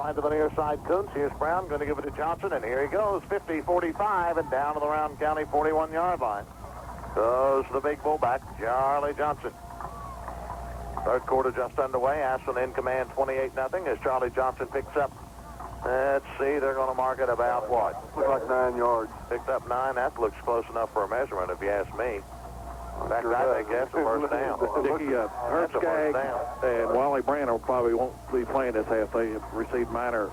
Slide to the near side, Kuntz. Here's Brown, going to give it to Johnson, and here he goes, 50-45, and down to the Round County 41-yard line. Goes the big fullback, Charlie Johnson. Third quarter just underway. Ashland in command 28-0 as Charlie Johnson picks up. Let's see, they're going to mark it about what? Looks like 9 yards. Picked up 9. That looks close enough for a measurement, if you ask me. In fact, I think that's a first down. Dickie, Herb Skaggs and Wally Branham probably won't be playing this half. They have received minor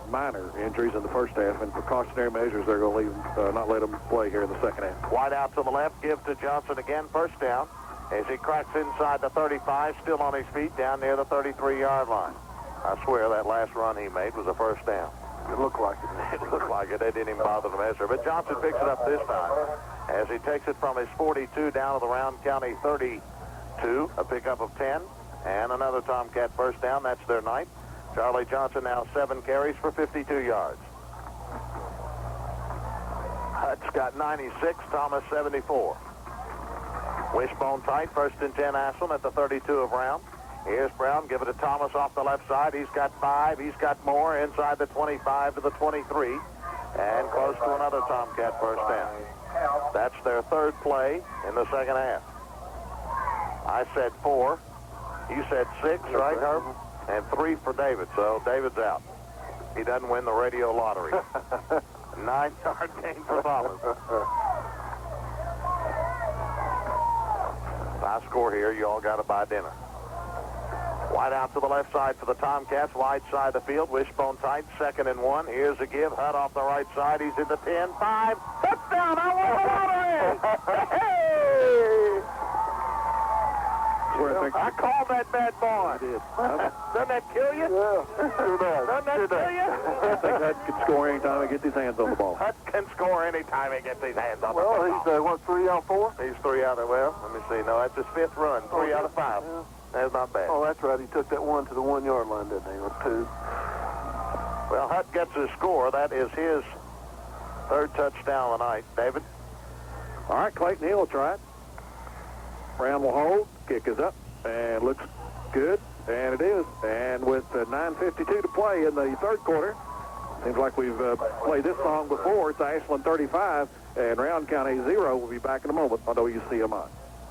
injuries in the first half, and precautionary measures, they're going to not let them play here in the second half. Wide out to the left, give to Johnson again, first down. As he cracks inside the 35, still on his feet, down near the 33-yard line. I swear that last run he made was a first down. It looked like it. It looked like it. They didn't even bother to measure. But Johnson picks it up this time as he takes it from his 42 down to the Round County 32, a pickup of 10, and another Tomcat first down. That's their ninth. Charlie Johnson now 7 carries for 52 yards. Hutch got 96, Thomas 74. Wishbone tight, first and 10 Ashland at the 32 of Round. Here's Brown, give it to Thomas off the left side. He's got 5, he's got more, inside the 25 to the 23, and close to another Tomcat first down. That's their third play in the second half. I said 4, you said 6, right, Herb? And 3 for David, so David's out. He doesn't win the radio lottery. 9-yard gain for Thomas. If I score here, you all got to buy dinner. Wide out to the left side for the Tomcats, wide side of the field, wishbone tight, 2nd and 1. Here's a give, Hutt off the right side, he's in the 10, 5, touchdown, I won the lottery! Hey! I called that bad boy. You did. Doesn't that kill you? Yeah, sure does. Doesn't that kill you? I think Hutt can score anytime he gets his hands on the ball. Hutt can score anytime he gets his hands on the Well, ball. he's, 3 out of 4? He's 3 out of, well, let me see. No, that's his 5th run, 3 out of 5. Yeah. That's not bad. Oh, that's right. He took that one to the 1-yard line, didn't he? Or 2. Well, Hutt gets his score. That is his 3rd touchdown of the night. David? All right, Clayton Hill will try it. Brown will hold. Kick is up. And looks good. And it is. And with 9:52 to play in the third quarter, seems like we've played this song before. It's Ashland 35 and Round County 0. We'll be back in a moment on WCMI.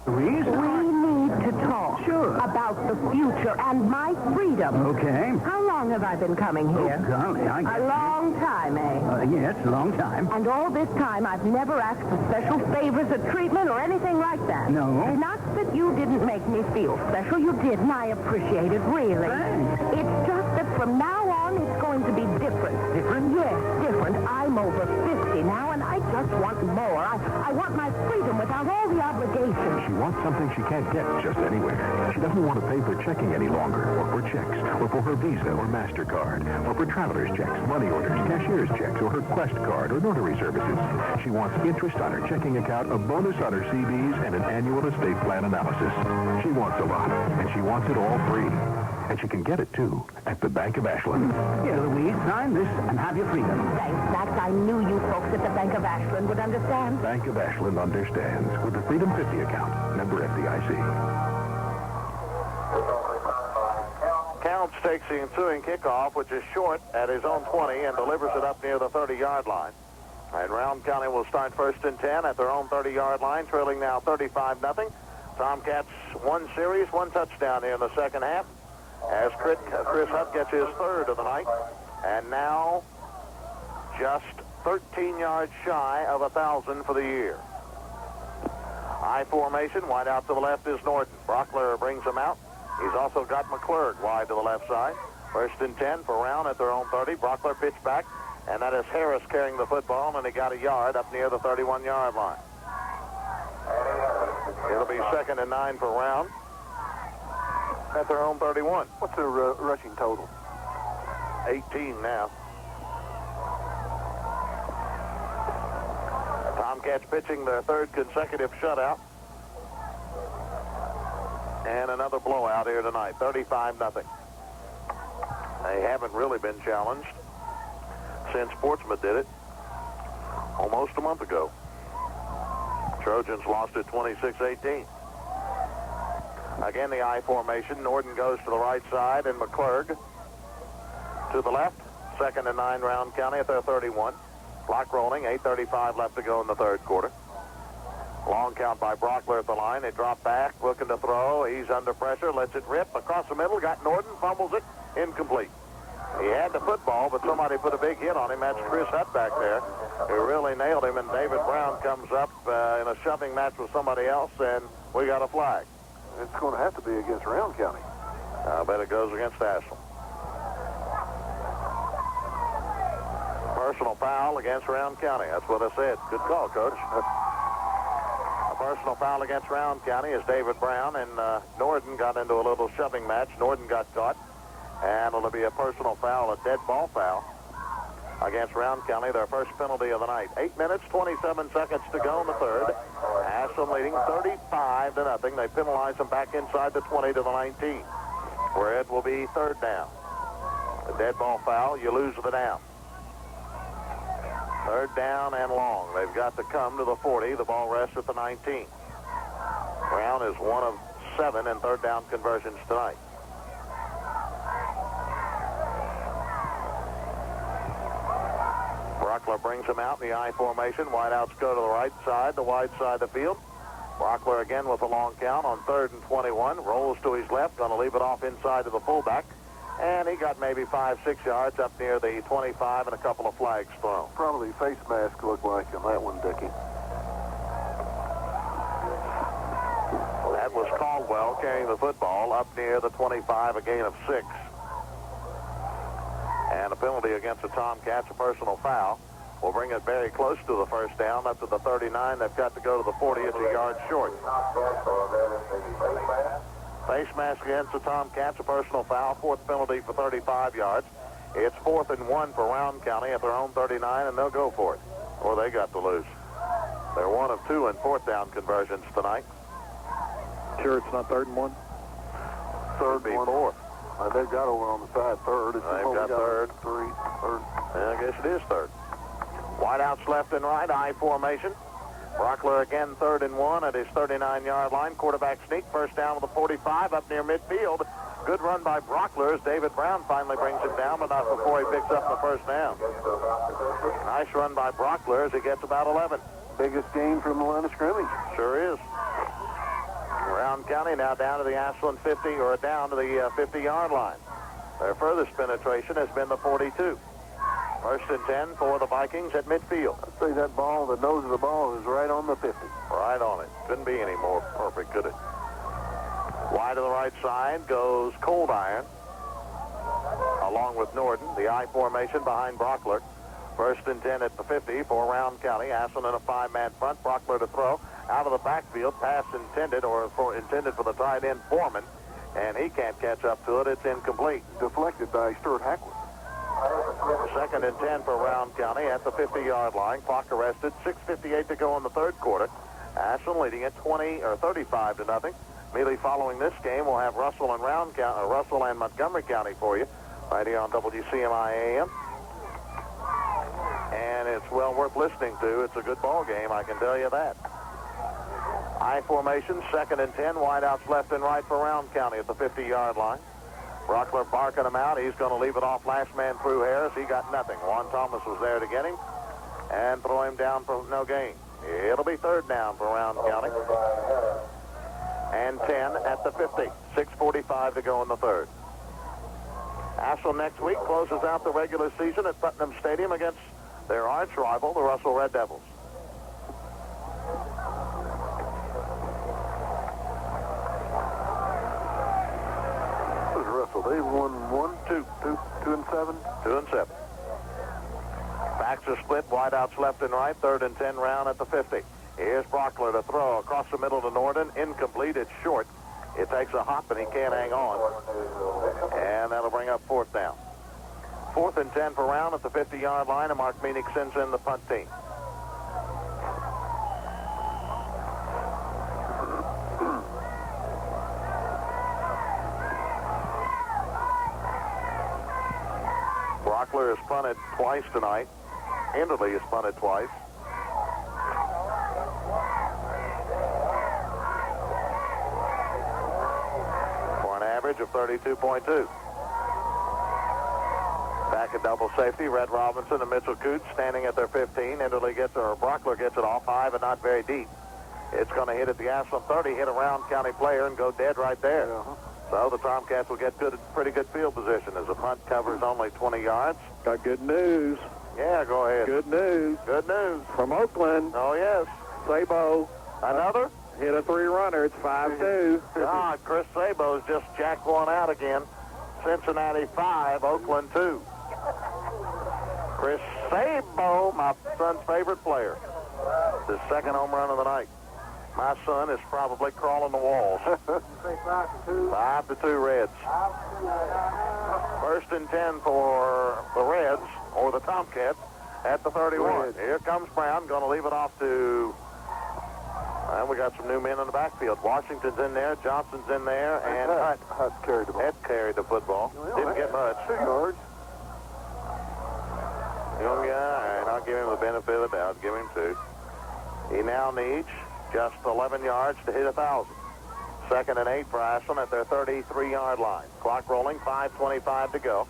We need to talk about the future and my freedom. Okay. How long have I been coming here? Oh, golly, I guess. A long time, eh? Yes, a long time. And all this time, I've never asked for special favors or treatment or anything like that. No? Not that you didn't make me feel special. You did, and I appreciate it, really. Thanks. It's just that from now on, it's going to be different. Different? Yes, different. I'm over 50 now, and I just want more. I want my freedom without all the obligations. She wants something she can't get just anywhere. She doesn't want to pay for checking any longer, or for checks, or for her Visa or MasterCard, or for traveler's checks, money orders, cashier's checks, or her Quest card, or notary services. She wants interest on her checking account, a bonus on her CDs, and an annual estate plan analysis. She wants a lot, and she wants it all free. And she can get it, too, at the Bank of Ashland. Here, Louise, sign this and have your freedom. Thanks, Max. I knew you folks at the Bank of Ashland would understand. Bank of Ashland understands with the Freedom 50 account, member FDIC. Counts takes the ensuing kickoff, which is short at his own 20, and delivers it up near the 30-yard line. And Round County will start 1st and 10 at their own 30-yard line, trailing now 35-0. Tomcats 1 series, 1 touchdown here in the second half, as Chris Hutt gets his 3rd of the night, and now just 13 yards shy of 1,000 for the year. I formation, wide out to the left is Norton. Brockler brings him out. He's also got McClurg wide to the left side. 1st and 10 for Round at their own 30. Brockler pitch back, and that is Harris carrying the football, and he got a yard up near the 31-yard line. It'll be 2nd and 9 for Round at their own 31. What's their rushing total? 18 now. Tomcats pitching their 3rd consecutive shutout. And another blowout here tonight, 35-0. They haven't really been challenged since Portsmouth did it almost a month ago. Trojans lost it 26-18. Again, the I formation. Norton goes to the right side, and McClurg to the left. Second and 9, Round County at their 31. Clock rolling, 8:35 left to go in the third quarter. Long count by Brockler at the line. They drop back, looking to throw. He's under pressure, lets it rip across the middle. Got Norton, fumbles it, incomplete. He had the football, but somebody put a big hit on him. That's Chris Hutt back there, who really nailed him. And David Brown comes up in a shoving match with somebody else, and we got a flag. It's going to have to be against Rowan County. I bet it goes against Ashland. Personal foul against Rowan County. That's what I said. Good call, Coach. A personal foul against Rowan County is David Brown, and Norden got into a little shoving match. Norden got caught, and it'll be a personal foul, a dead ball foul against Rowan County, their first penalty of the night. 8 minutes, 27 seconds to go in the third. Ashland leading 35-0. They penalize them back inside the 20 to the 19, where it will be third down. A dead ball foul, you lose the down. Third down and long. They've got to come to the 40. The ball rests at the 19. Brown is 1 of 7 in third down conversions tonight. Brockler brings him out in the I formation. Wideouts go to the right side, the wide side of the field. Brockler again with a long count on 3rd and 21. Rolls to his left, going to leave it off inside to the fullback. And he got maybe 5-6 yards up near the 25 and a couple of flags thrown. Probably face mask looked like on that one, Dickie. That was Caldwell carrying the football up near the 25, a gain of 6. And a penalty against the Tomcats, a personal foul. Will bring it very close to the first down, up to the 39. They've got to go to the 40. It's a yard short. Face mask against the Tomcats, a personal foul. 4th penalty for 35 yards. It's 4th and 1 for Rowan County at their own 39, and they'll go for it. Or they got to lose. They're 1 of 2 in 4th down conversions tonight. Sure it's not 3rd and 1? Third be 4th. They've got over on the side 3rd. They've got 3rd. 3rd. Yeah, I guess it is 3rd. Wideouts left and right, I formation. Brockler again 3rd and 1 at his 39-yard line. Quarterback sneak, first down to the 45 up near midfield. Good run by Brockler as David Brown finally brings him down, but not before he picks up the first down. Nice run by Brockler as he gets about 11. Biggest gain from the line of scrimmage. Sure is. Rowan County now down to the Ashland 50, or down to the 50-yard line. Their furthest penetration has been the 42. First and 10 for the Vikings at midfield. I'd say that ball, the nose of the ball is right on the 50. Right on it. Couldn't be any more perfect, could it? Wide to the right side goes Cold Iron, along with Norden. The I formation behind Brockler. First and 10 at the 50 for Rowan County. Ashland in a 5-man front. Brockler to throw. Out of the backfield. Pass intended, or intended for the tight end Foreman. And he can't catch up to it. It's incomplete. Deflected by Stuart Hackworth. Second and 10 for Rowan County at the 50-yard line. Clock arrested. 6:58 to go in the third quarter. Ashland leading at 35-0. Immediately following this game, we'll have Russell and Russell and Montgomery County for you right here on WCMI AM. And it's well worth listening to. It's a good ball game, I can tell you that. I formation, 2nd and 10. Wideouts left and right for Rowan County at the 50-yard line. Brockler barking him out. He's going to leave it off last man through Harris. He got nothing. Juan Thomas was there to get him and throw him down for no gain. It'll be 3rd down for Rowan County. And 10 at the 50. 6:45 to go in the third. Ashland next week closes out the regular season at Putnam Stadium against their arch rival, the Russell Red Devils. They've won 2 and 7. 2 and 7. Backs are split, wideouts left and right. 3rd and 10 Round at the 50. Here's Brockler to throw across the middle to Norden. Incomplete. It's short. It takes a hop and he can't hang on. And that'll bring up 4th down. 4th and 10 for Round at the 50-yard line, and Mark Meenick sends in the punt team. Brockler has punted twice tonight. Enderley has punted twice. For an average of 32.2. Back at double safety, Red Robinson and Mitchell Coots standing at their 15. Enderle gets it, or Brockler gets it off high, but not very deep. It's going to hit at the Ashland 30, hit a Round County player, and go dead right there. So the Tomcats will get pretty good field position as the punt covers only 20 yards. Got good news. Yeah, go ahead. Good news. Good news. From Oakland. Oh, yes. Sabo. Another? Hit a 3-runner. It's 5-2. God, Chris Sabo's just jacked one out again. Cincinnati 5, Oakland 2. Chris Sabo, my son's favorite player. His second home run of the night. My son is probably crawling the walls. 5-2 Reds. First and 10 for the Reds, or the Tomcats, at the 31. Here comes Brown, going to leave it off to... And we got some new men in the backfield. Washington's in there, Johnson's in there, and Hutt carried the ball. Ed carried the football. Didn't get much. 2 yards. Young guy, all right, I'll give him the benefit of the doubt. Give him 2. He now needs just 11 yards to hit 1,000. 2nd and 8 for Ashland at their 33-yard line. Clock rolling, 5:25 to go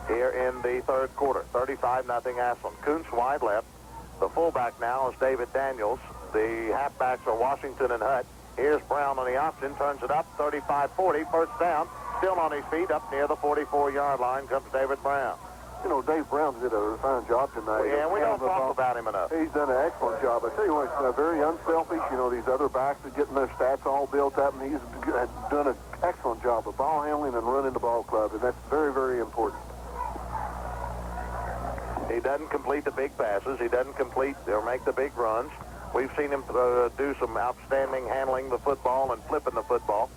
here in the third quarter. 35-0 Ashland. Kuntz wide left. The fullback now is David Daniels. The halfbacks are Washington and Hutt. Here's Brown on the option, turns it up, 35-40, first down. Still on his feet, up near the 44-yard line comes David Brown. You know, Dave Brown did a fine job tonight. Yeah, we don't talk about him enough. He's done an excellent job. I tell you what, he's very unselfish. You know, these other backs are getting their stats all built up, and he's done an excellent job of ball handling and running the ball club, and that's very, very important. He doesn't complete the big passes. He doesn't complete or make the big runs. We've seen him do some outstanding handling the football and flipping the football,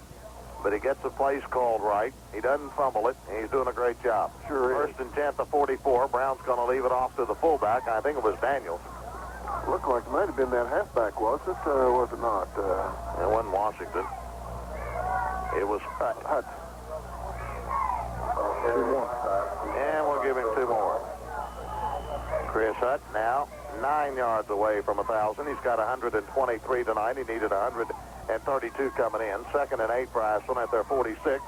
but he gets the plays called right. He doesn't fumble it, and he's doing a great job. Sure is. First and 10 to 44. Brown's going to leave it off to the fullback. I think it was Daniels. Looked like it might have been that halfback, was it? Was it not? It wasn't Washington. It was Hutt. Hutt. And we'll give him 2 more. Chris Hutt now 9 yards away from 1,000. He's got 123 tonight. He needed 132 coming in. 2nd and 8 for Ashland at their 46.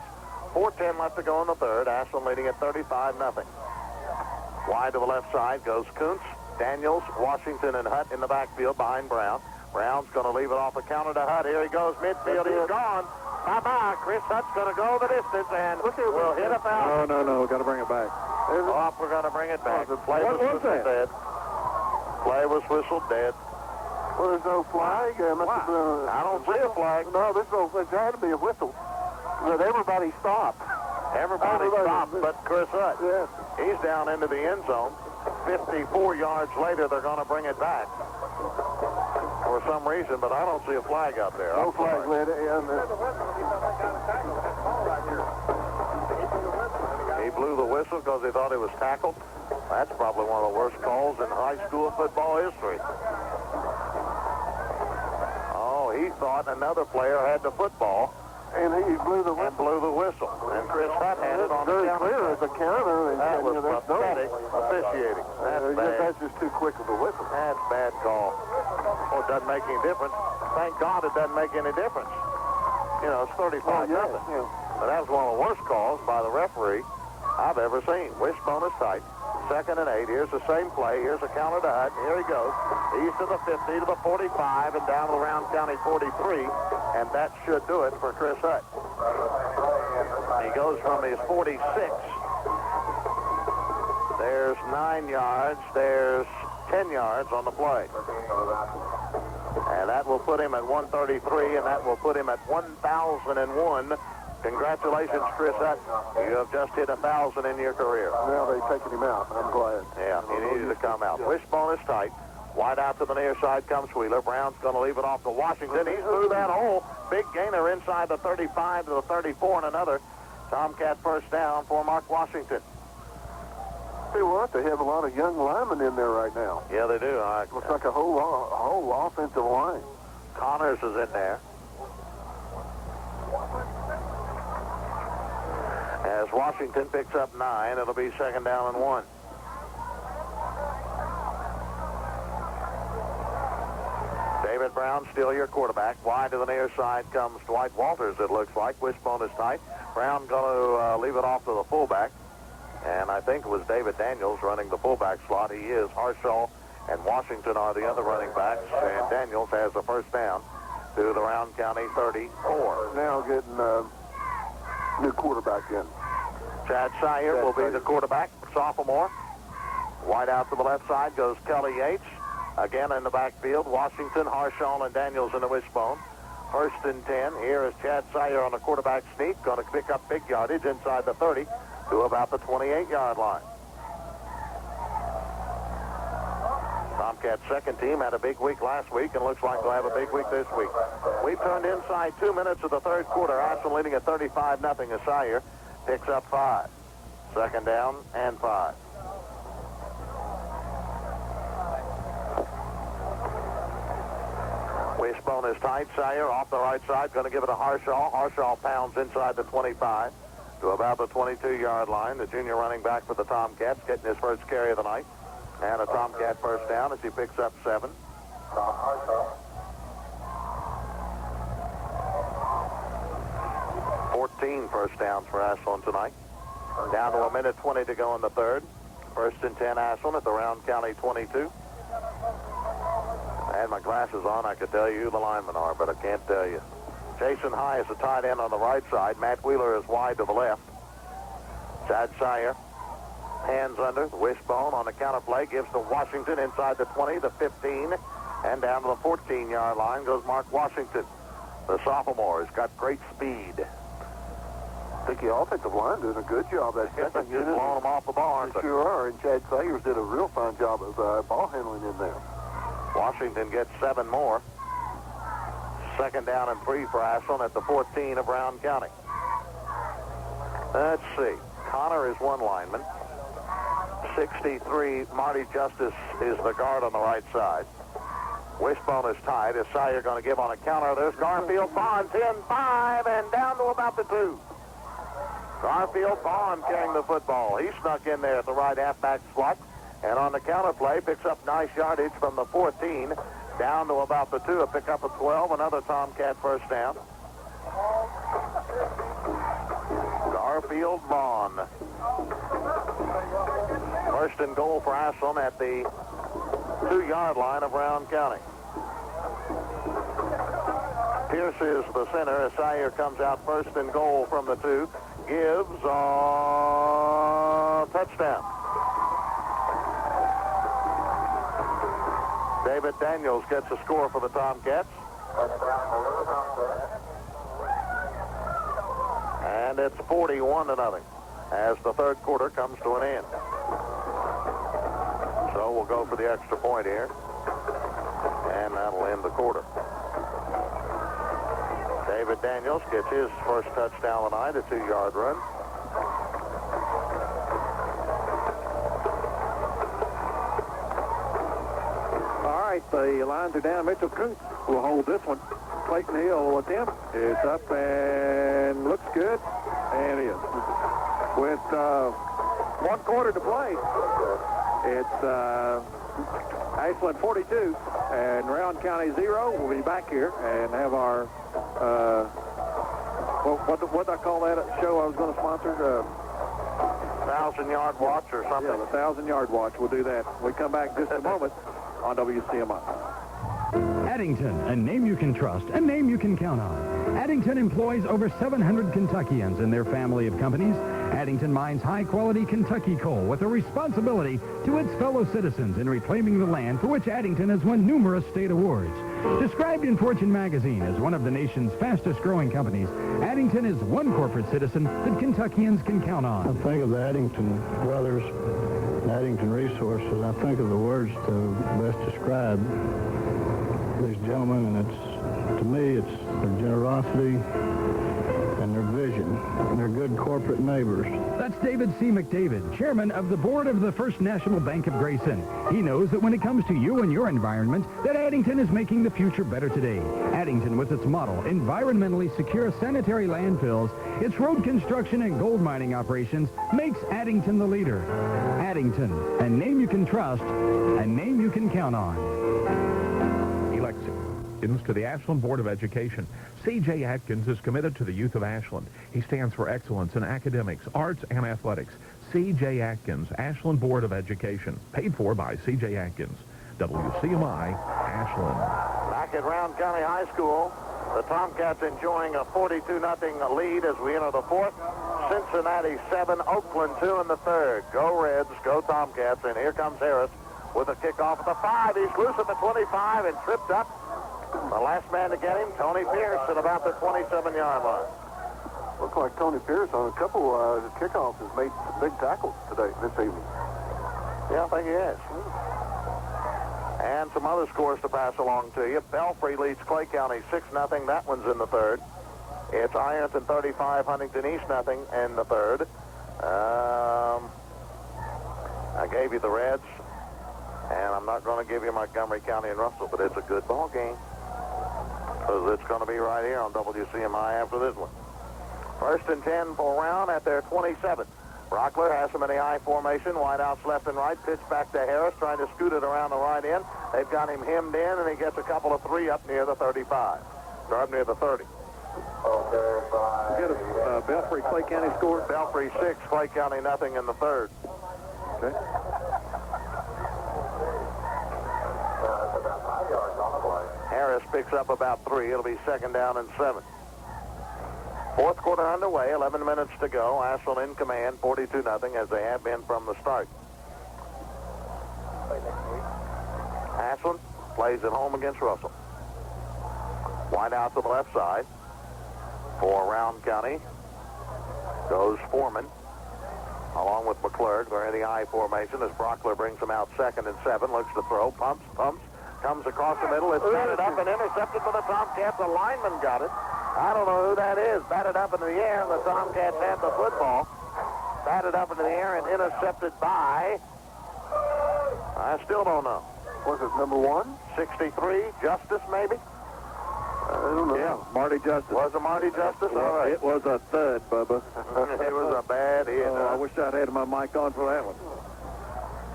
4:10 left to go in the third. Ashland leading at 35-0. Wide to the left side goes Kuntz, Daniels, Washington, and Hutt in the backfield behind Brown. Brown's going to leave it off the counter to Hutt. Here he goes midfield. He's gone. Bye-bye. Chris Hutt's going to go the distance and will hit 1,000. No. Got to bring it back. Oh, we're going to bring it back. Play what was that? Dead. Play was whistled dead. Well, there's no flag. I don't see a flag. No, there had to be a whistle. But everybody stopped. Everybody stopped but Chris Hutt. Yes. He's down into the end zone. 54 yards later, they're going to bring it back for some reason, but I don't see a flag out there. No flag, lady. He blew the whistle because he thought he was tackled. That's probably one of the worst calls in high school football history. Oh, he thought another player had the football. And he blew the whistle. And blew the whistle. And Chris Hutt had it on the very counter. clear as a counter. That was pathetic officiating. That's bad. That's just too quick of a whistle. That's a bad call. Well, it doesn't make any difference. Thank God it doesn't make any difference. You know, it's 35-0. Yeah. But that was one of the worst calls by the referee I've ever seen. Wishbone is tight. 2nd and 8. Here's the same play. Here's a counter to Hutt. Here he goes. East of the 50 to the 45 and down to the Round County 43. And that should do it for Chris Hutt. He goes from his 46. There's 9 yards. There's 10 yards on the play. And that will put him at 133, and that will put him at 1,001. Congratulations, Chris Hutt. You have just hit 1,000 in your career. Now they've taken him out. I'm glad. Yeah, he needed to come out. Wishbone is tight. Wide out to the near side comes Wheeler. Brown's going to leave it off to Washington. He's through that hole. Big gainer inside the 35 to the 34 and another. Tomcat first down for Mark Washington. See what? They have a lot of young linemen in there right now. Yeah, they do. Looks like a whole offensive line. Connors is in there. As Washington picks up 9, it'll be 2nd down and 1. David Brown, still your quarterback. Wide to the near side comes Dwight Walters, it looks like. Wishbone is tight. Brown going to leave it off to the fullback. And I think it was David Daniels running the fullback slot. He is. Harshaw and Washington are the other running backs. And Daniels has the first down to the Round County 34. Now getting new quarterback in. Chad Sire will be the quarterback, sophomore. Wide out to the left side goes Kelly Yates. Again in the backfield, Washington, Harshaw, and Daniels in the wishbone. 1st and 10. Here is Chad Sire on the quarterback sneak. Going to pick up big yardage inside the 30 to about the 28-yard line. Tomcats' second team had a big week last week and looks like they'll have a big week this week. We've turned inside 2 minutes of the third quarter. Ashland leading at 35-0 as Sire picks up 5. 2nd down and 5. Wishbone is tight. Sire off the right side, going to give it to Harshaw. Harshaw pounds inside the 25 to about the 22-yard line. The junior running back for the Tomcats getting his first carry of the night. And a Tomcat first down as he picks up 7. 14 first downs for Ashland tonight. Down to 1:20 to go in the third. 1st and 10 Ashland at the Round County 22. I had my glasses on. I could tell you who the linemen are, but I can't tell you. Jason High is the tight end on the right side. Matt Wheeler is wide to the left. Chad Sire, hands under, wishbone on the counter play, gives to Washington inside the 20, the 15, and down to the 14-yard line goes Mark Washington. The sophomore has got great speed. I think the offensive line doing a good job. That second unit. Blowing them off the bar. They sure are, and Chad Sayers did a real fine job of ball handling in there. Washington gets 7 more. 2nd down and 3 for Ashland at the 14 of Round County. Let's see. Connor is one lineman. 63, Marty Justice is the guard on the right side. Wishbone is tied. Is Sire going to give on a counter? There's Garfield Bond, 10-5, and down to about the 2. Garfield Bond carrying the football. He snuck in there at the right halfback slot. And on the counter play, picks up nice yardage from the 14 down to about the 2. A pickup of 12. Another Tomcat first down. Garfield Bond. 1st and goal for Ashland at the 2-yard line of Round County. Pierce is the center as Sire comes out 1st and goal from the 2. Gives a touchdown. David Daniels gets a score for the Tomcats. And it's 41-0 as the third quarter comes to an end. So we'll go for the extra point here. And that'll end the quarter. David Daniels gets his first touchdown tonight, a 2-yard run. All right, the lines are down. Mitchell Kuntz will hold this one. Clayton Hill will attempt. It's up and looks good. And it is. With 1 quarter to play, it's Ashland 42 and Round County 0. We'll be back here and have our, what I call that show I was going to sponsor? 1,000-yard watch or something. Yeah, the 1,000-yard watch. We'll do that. We come back just a moment on WCMI. Addington, a name you can trust, a name you can count on. Addington employs over 700 Kentuckians in their family of companies. Addington mines high-quality Kentucky coal with a responsibility to its fellow citizens in reclaiming the land for which Addington has won numerous state awards. Described in Fortune magazine as one of the nation's fastest-growing companies, Addington is one corporate citizen that Kentuckians can count I on. think of the Addington brothers, Addington Resources. I think of the words to best describe these gentlemen, and it's, to me, it's their generosity and their vision. They're good corporate neighbors. That's David C. McDavid, chairman of the board of the First National Bank of Grayson. He knows that when it comes to you and your environment, that Addington is making the future better today. Addington, with its model, environmentally secure sanitary landfills, its road construction and gold mining operations, makes Addington the leader. Addington, a name you can trust, a name you can count on. Elections to the Ashland Board of Education. C.J. Atkins is committed to the youth of Ashland. He stands for excellence in academics, arts, and athletics. C.J. Atkins, Ashland Board of Education. Paid for by C.J. Atkins. WCMI, Ashland. Back at Round County High School, the Tomcats enjoying a 42-0 lead as we enter the fourth. Cincinnati 7, Oakland 2 in the third. Go Reds, go Tomcats, and here comes Harris with a kickoff at the 5. He's loose at the 25 and tripped up. The last man to get him, Tony Pierce, at about the 27-yard line. Looks like Tony Pierce on a couple kickoffs has made some big tackles today, this evening. Yeah, I think he has. And some other scores to pass along to you. Belfry leads Clay County 6-0. That one's in the third. It's Ironton 35, Huntington East 0 in the third. I gave you the Reds, and I'm not going to give you Montgomery County and Russell, but it's a good ball game. Because it's going to be right here on WCMI after this one. 1st and 10 for Round at their 27. Brockler has them in the I formation, wideouts left and right, pitch back to Harris, trying to scoot it around the right end. They've got him hemmed in, and he gets a couple of 3 up near the 35. Or up near the 30. Get a Belfry Clay County score. Belfry 6, Clay County 0 in the third. Okay. Harris picks up about 3. It'll be 2nd down and 7. Fourth quarter underway, 11 minutes to go. Ashland in command, 42-0, as they have been from the start. Ashland plays at home against Russell. Wide out to the left side for Round County goes Foreman, along with McClurg. They're in the I formation as Brockler brings them out 2nd and 7. Looks to throw, pumps, comes across the middle. It's batted up and intercepted by the Tomcats. The lineman got it. I don't know who that is. Batted up into the air, and the Tomcats have the football. Batted up into the air and intercepted by, I still don't know. Was it number 1? 63, Justice maybe? I don't know. Yeah, Marty Justice. Was it Marty Justice? All right. It was a thud, Bubba. It was a bad hit. I wish I'd had my mic on for that one.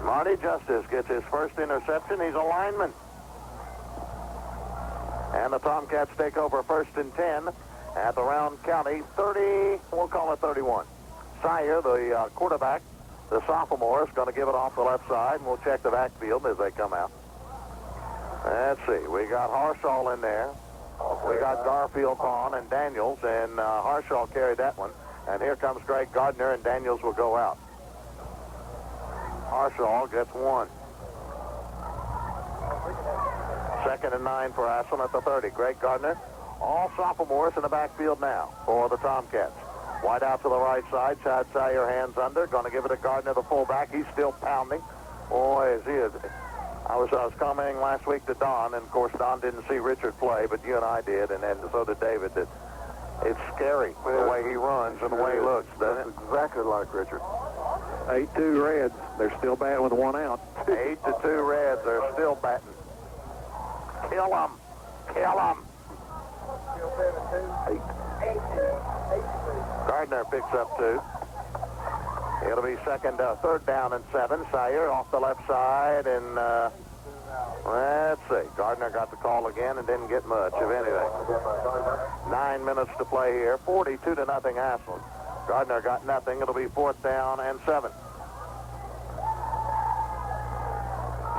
Marty Justice gets his first interception. He's a lineman. And the Tomcats take over 1st and 10 at the Round County 30, we'll call it 31. Sire, the quarterback, the sophomore, is going to give it off the left side, and we'll check the backfield as they come out. Let's see. We got Harshaw in there. We got Garfield on and Daniels, and Harshaw carried that one. And here comes Greg Gardner, and Daniels will go out. Harshaw gets 1. 2nd and 9 for Ashland at the 30. Greg Gardner, all sophomores in the backfield now for the Tomcats. Wide out to the right side. Chad Sire hands under. Going to give it to Gardner, the fullback. He's still pounding. Boy, is he. I was commenting last week to Don, and of course Don didn't see Richard play, but you and I did, and so did David. That it's scary the way he runs and the way he looks. That's exactly like Richard. 8-2 Reds. They're still batting with 1 out. 8-2 Reds. They're still batting. Kill them. Kill them. 8. Gardner picks up 2. It'll be 3rd down and 7. Sire off the left side, and let's see. Gardner got the call again and didn't get much of anything. 9 minutes to play here. 42-0 Ashland. Gardner got nothing. It'll be 4th down and 7.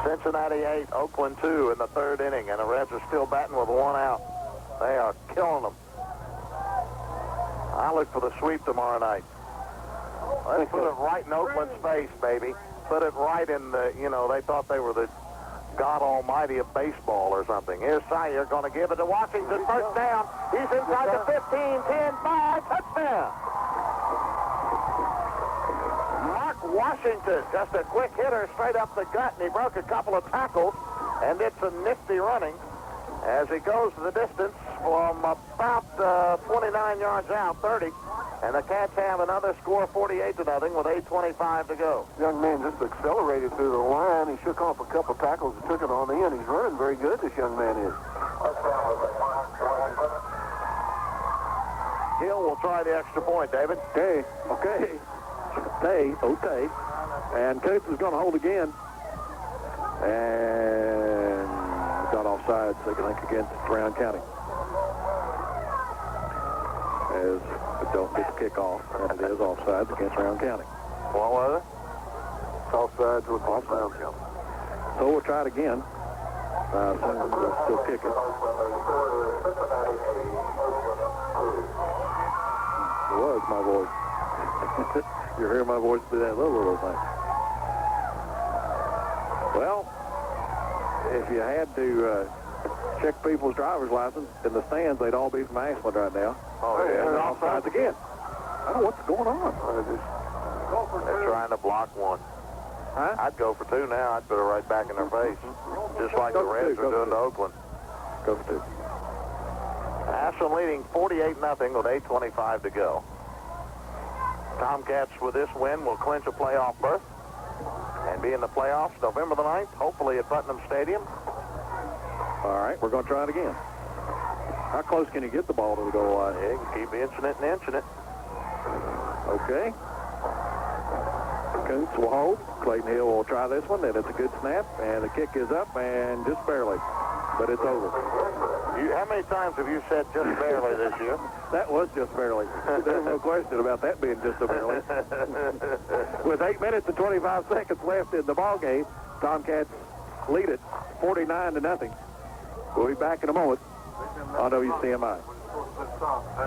Cincinnati 8, Oakland 2 in the 3rd inning, and the Reds are still batting with 1 out. They are killing them. I look for the sweep tomorrow night. Let's put it right in Oakland's face, baby. Put it right in the, they thought they were the God Almighty of baseball or something. Here's Sire going to give it to Washington. 1st down. He's inside the 15, 10, 5, touchdown. Washington, just a quick hitter straight up the gut, and he broke a couple of tackles and did some nifty running as he goes to the distance from about 29 yards out, 30. And the Cats have another score, 48-0, with 8:25 to go. Young man just accelerated through the line. He shook off a couple tackles and took it on in. He's running very good, this young man is. Hill will try the extra point, David. Okay. Okay. And Coates is going to hold again. And got offside, so I think against Round County. As we don't get the kickoff, and it is offside against Round County. What was it? Offsides with offsides. So we'll try it again. Still kicking. It was my voice. You hear my voice through that little thing. Well, if you had to check people's driver's license in the stands, they'd all be from Ashland right now. Oh, yeah. And offsides again. I don't know what's going on. They're trying to block one. Huh? I'd go for 2 now. I'd put it right back in their face. Just like the Reds are doing to Oakland. Go for 2. Ashland leading 48-0 with 8:25 to go. Tomcats with this win will clinch a playoff berth and be in the playoffs November the 9th, hopefully at Putnam Stadium. All right, we're going to try it again. How close can you get the ball to the goal line? Yeah, you can keep inching it and inching it. Okay. Kuntz will hold. Clayton Hill will try this one, and it's a good snap, and the kick is up, and just barely, but it's over. How many times have you said just barely this year? That was just barely. There's no question about that being just a barely. With 8 minutes and 25 seconds left in the ball game, Tomcats lead it 49-0. We'll be back in a moment on WCMI.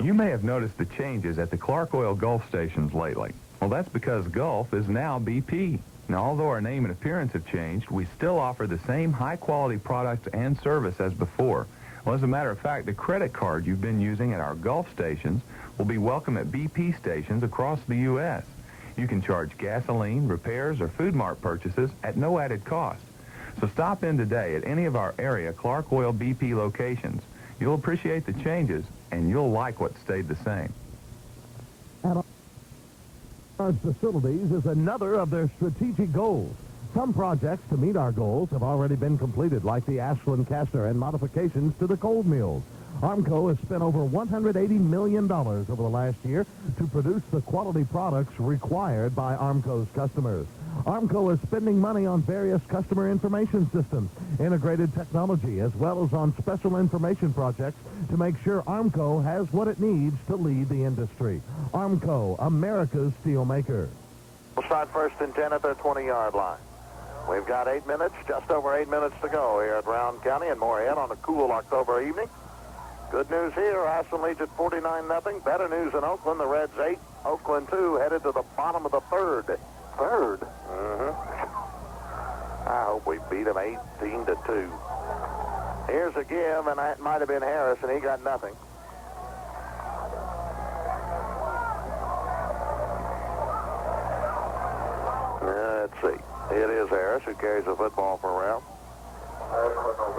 You may have noticed the changes at the Clark Oil Gulf stations lately. Well, that's because Gulf is now BP. Now, although our name and appearance have changed, we still offer the same high-quality products and service as before. Well, as a matter of fact, the credit card you've been using at our Gulf stations will be welcome at BP stations across the U.S. You can charge gasoline, repairs, or Food Mart purchases at no added cost. So stop in today at any of our area Clark Oil BP locations. You'll appreciate the changes, and you'll like what stayed the same. Large facilities is another of their strategic goals. Some projects to meet our goals have already been completed, like the Ashland caster and modifications to the cold mills. Armco has spent over $180 million over the last year to produce the quality products required by Armco's customers. Armco is spending money on various customer information systems, integrated technology, as well as on special information projects to make sure Armco has what it needs to lead the industry. Armco, America's steelmaker. We'll start 1st and 10 at their 20-yard line. We've got 8 minutes, just over 8 minutes to go here at Rowan County and Morehead on a cool October evening. Good news here, Ashland leads at 49-0. Better news in Oakland, the Reds 8, Oakland 2, headed to the bottom of the third. Third? Mm-hmm. I hope we beat them 18-2. Here's a give, and that might have been Harris, and he got nothing. Let's see. It is Harris who carries the football for Round.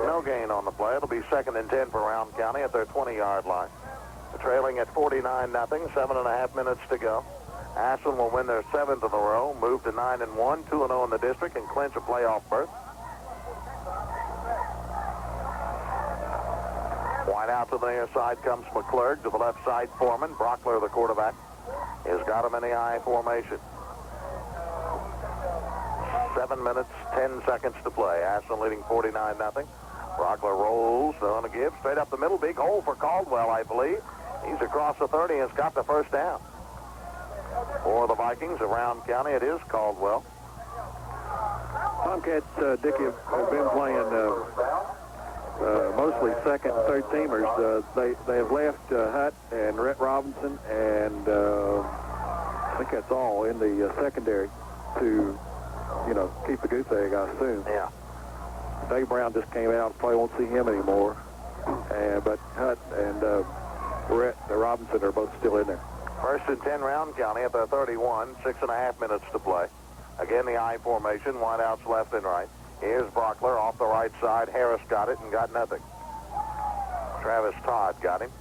No gain on the play. It'll be 2nd and 10 for Round County at their 20-yard line. They're trailing at 49-0, 7.5 minutes to go. Ashland will win their 7th in a row, move to 9-1, 2-0 in the district, and clinch a playoff berth. Wide out to the near side comes McClurg. To the left side, Foreman. Brockler, the quarterback, has got him in the I formation. 7 minutes, 10 seconds to play. Ashland leading 49-0. Brockler rolls on a give. Straight up the middle. Big hole for Caldwell, I believe. He's across the 30 and has got the first down. For the Vikings around county, it is Caldwell. Tomcats, Dickie, have been playing mostly second and third teamers. They have left Hutt and Rhett Robinson, and I think that's all in the secondary to, keep the goose egg, I assume. Yeah. Dave Brown just came out. Probably won't see him anymore. But Hutt and Rhett Robinson are both still in there. 1st and 10 Round County at their 31, 6.5 minutes to play. Again, the I formation, wideouts left and right. Here's Brockler off the right side. Harris got it and got nothing. Travis Todd got him.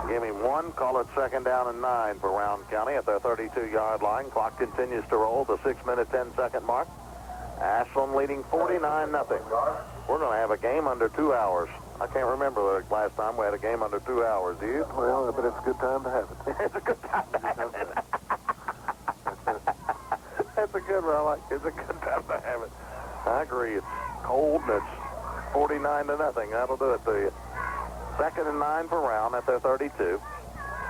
Give him one. Call it 2nd down and 9 for Round County at their 32-yard line. Clock continues to roll. The 6-minute, 10-second mark. Ashland leading 49-0. We're going to have a game under 2 hours. I can't remember the last time we had a game under 2 hours. Do you? Well, but it's a good time to have it. It's a good time to have it. That's a good one. I like it. It's a good time to have it. I agree. It's cold and it's 49-0. That'll do it to you. 2nd and 9 for Round at their 32.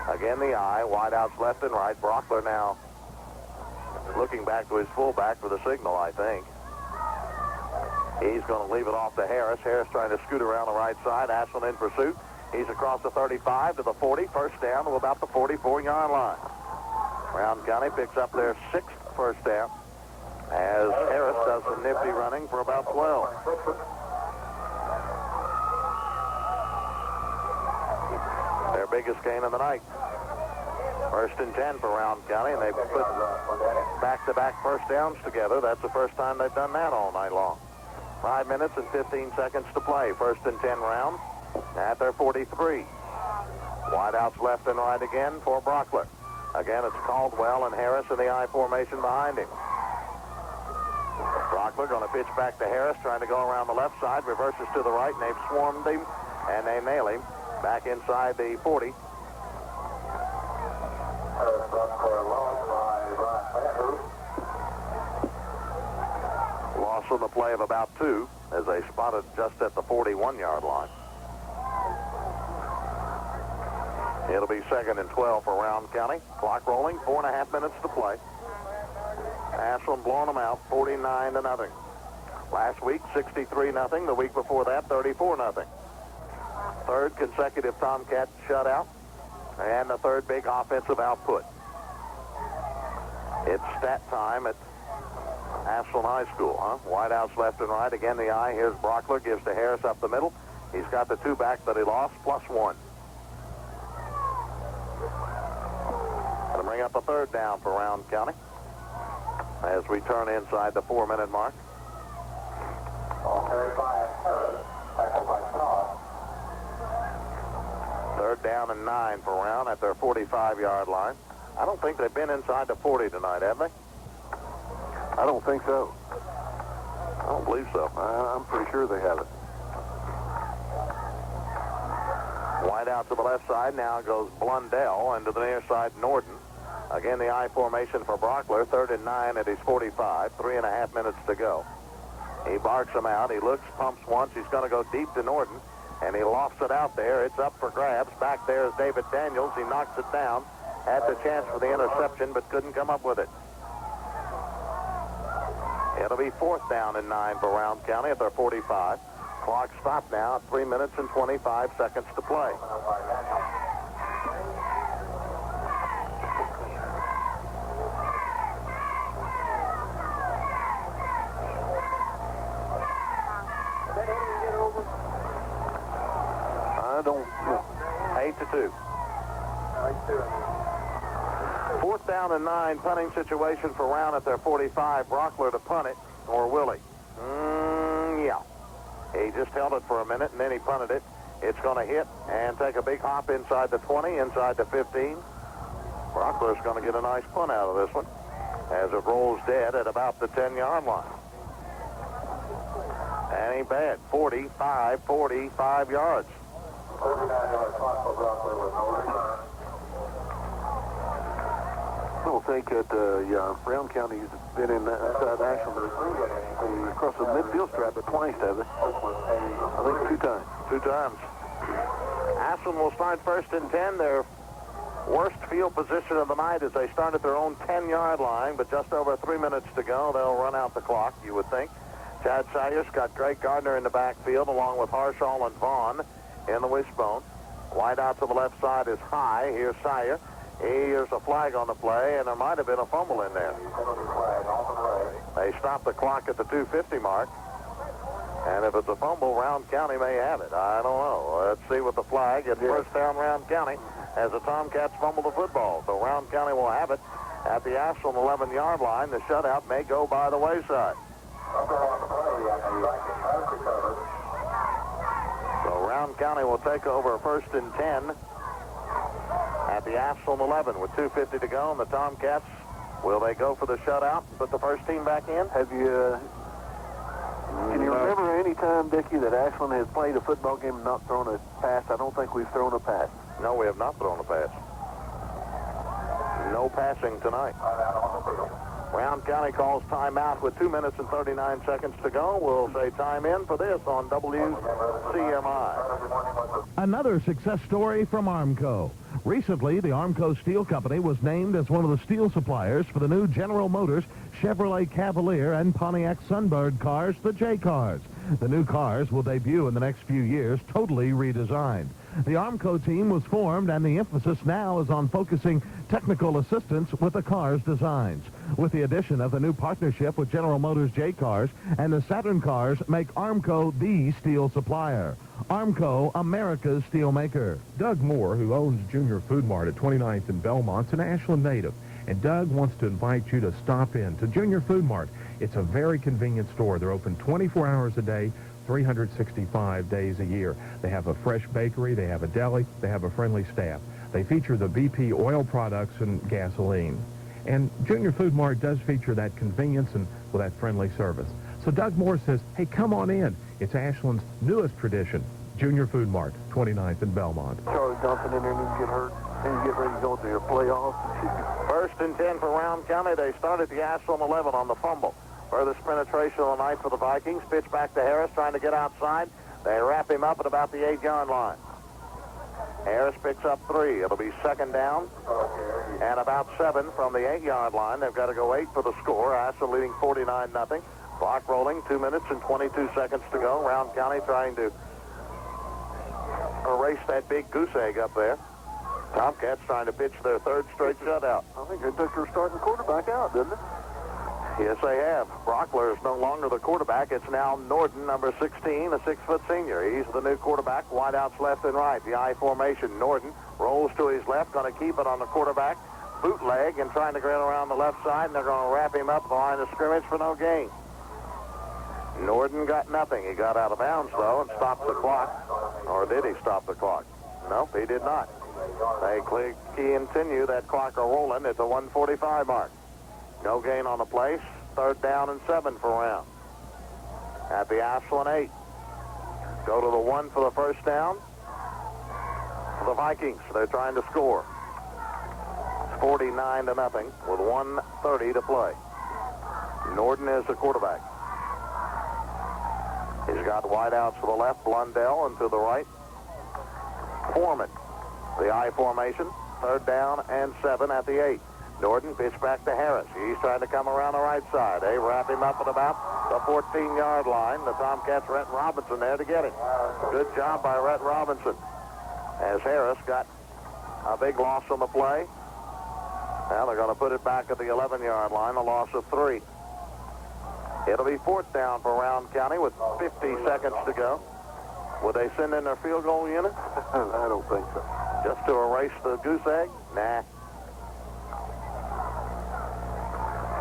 Again, the I. Wideouts left and right. Brockler now looking back to his fullback for the signal, I think. He's going to leave it off to Harris. Harris trying to scoot around the right side. Ashland in pursuit. He's across the 35 to the 40. First down to about the 44-yard line. Round County picks up their 6th first down as Harris does some nifty running for about 12. Their biggest gain of the night. First and 10 for Round County, and they put back-to-back first downs together. That's the first time they've done that all night long. 5 minutes and 15 seconds to play. First and 10 Round at their 43. Wideouts left and right again for Brockler. Again, it's Caldwell and Harris in the I formation behind him. Brockler going to pitch back to Harris, trying to go around the left side, reverses to the right, and they've swarmed him, and they nail him back inside the 40. Loss on the play of about 2 as they spotted just at the 41-yard line. It'll be 2nd and 12 for Round County. Clock rolling, 4.5 minutes to play. Ashland blowing them out, 49-0. Last week, 63-0. The week before that, 34-0. Third consecutive Tomcat shutout and the third big offensive output. It's stat time at Ashland High School, huh? Wideouts left and right. Again, the I. Here's Brockler, gives to Harris up the middle. He's got the 2 back that he lost, plus 1. Going to bring up a third down for Round County as we turn inside the 4-minute mark. Third down and 9 for Round at their 45-yard line. I don't think they've been inside the 40 tonight, have they? I don't think so. I don't believe so. I'm pretty sure they haven't. Wide out to the left side. Now goes Blundell, and to the near side, Norden. Again, the I formation for Brockler. 3rd and 9 at his 45. 3.5 minutes to go. He barks him out. He looks, pumps once. He's going to go deep to Norden, and he lofts it out there. It's up for grabs. Back there is David Daniels. He knocks it down. Had the chance for the interception, but couldn't come up with it. It'll be 4th down and 9 for Round County at their 45. Clock stopped now at 3 minutes and 25 seconds to play. I don't know. 8-2. 4th down and 9, punting situation for Round at their 45. Brockler to punt it, or will he? Yeah. He just held it for a minute, and then he punted it. It's going to hit and take a big hop inside the 20, inside the 15. Brockler's going to get a nice punt out of this one as it rolls dead at about the 10-yard line. That ain't bad. 45 yards. I don't think that Round County's been inside Ashland across the midfield strap but twice, have they? I think 2 times. 2 times. Ashland will start 1st and 10. Their worst field position of the night as they start at their own 10-yard line, but just over 3 minutes to go. They'll run out the clock, you would think. Chad Sayers got Greg Gardner in the backfield along with Harshall and Vaughn in the wishbone. Wide out to the left side is High. Here's Sayer. Here's a flag on the play, and there might have been a fumble in there. They stopped the clock at the 2:50 mark. And if it's a fumble, Round County may have it. I don't know. Let's see with the flag. It's first down Round County as the Tomcats fumble the football. So Round County will have it at the Ashland 11-yard line. The shutout may go by the wayside. So Round County will take over 1st and 10 at the Ashland 11 with 2:50 to go. And the Tomcats, will they go for the shutout and put the first team back in? Have you... Can you remember any time, Dickie, that Ashland has played a football game and not thrown a pass? I don't think we've thrown a pass. No, we have not thrown a pass. No passing tonight. Round County calls timeout with 2 minutes and 39 seconds to go. We'll say time in for this on WCMI. Another success story from Armco. Recently, the Armco Steel Company was named as one of the steel suppliers for the new General Motors Chevrolet Cavalier and Pontiac Sunbird cars, the J-Cars. The new cars will debut in the next few years, totally redesigned. The Armco team was formed, and the emphasis now is on focusing technical assistance with the car's designs. With the addition of the new partnership with General Motors J-Cars and the Saturn cars make Armco the steel supplier. Armco, America's steel maker. Doug Moore, who owns Junior Food Mart at 29th and Belmont's an Ashland native. And Doug wants to invite you to stop in to Junior Food Mart. It's a very convenient store. They're open 24 hours a day, 365 days a year. They have a fresh bakery, they have a deli, they have a friendly staff. They feature the BP oil products and gasoline. And Junior Food Mart does feature that convenience and with that friendly service. So Doug Moore says, hey, come on in. It's Ashland's newest tradition, Junior Food Mart, 29th and Belmont. Charlie Dumping in there needs to get hurt. And get ready to go to your playoffs. First and 10 for Round County. They started the Ashland 11 on the fumble. Furthest penetration of the night for the Vikings. Pitch back to Harris, trying to get outside. They wrap him up at about the 8-yard line. Harris picks up 3. It'll be second down and about 7 from the 8-yard line. They've got to go 8 for the score. Ashland leading 49-0. Clock rolling, 2 minutes and 22 seconds to go. Round County trying to erase that big goose egg up there. Tomcats trying to pitch their third straight shutout. I think they took their starting quarterback out, didn't they? Yes, they have. Brockler is no longer the quarterback. It's now Norden, number 16, a 6-foot senior. He's the new quarterback. Wideouts left and right. The I formation. Norden rolls to his left, going to keep it on the quarterback. Bootleg and trying to get around the left side, and they're going to wrap him up at the line of scrimmage for no gain. Norden got nothing. He got out of bounds, though, and stopped the clock. Or did he stop the clock? Nope, he did not. They continue that clock rolling at the 1:45 mark. No gain on the place. Third down and 7 for Round. At the Ashland 8. Go to the 1 for the first down. For the Vikings, they're trying to score. It's 49-0 with 1:30 to play. Norden is the quarterback. He's got wideouts to the left, Blundell, and to the right, Foreman. The I formation, third down and 7 at the 8. Norden pitch back to Harris. He's trying to come around the right side. They wrap him up at about the 14-yard line. The Tomcats, Rhett Robinson there to get him. Good job by Rhett Robinson. As Harris got a big loss on the play. Now they're going to put it back at the 11-yard line, a loss of 3. It'll be fourth down for Round County with 50 seconds to go. Would they send in their field goal unit? I don't think so. Just to erase the goose egg? Nah.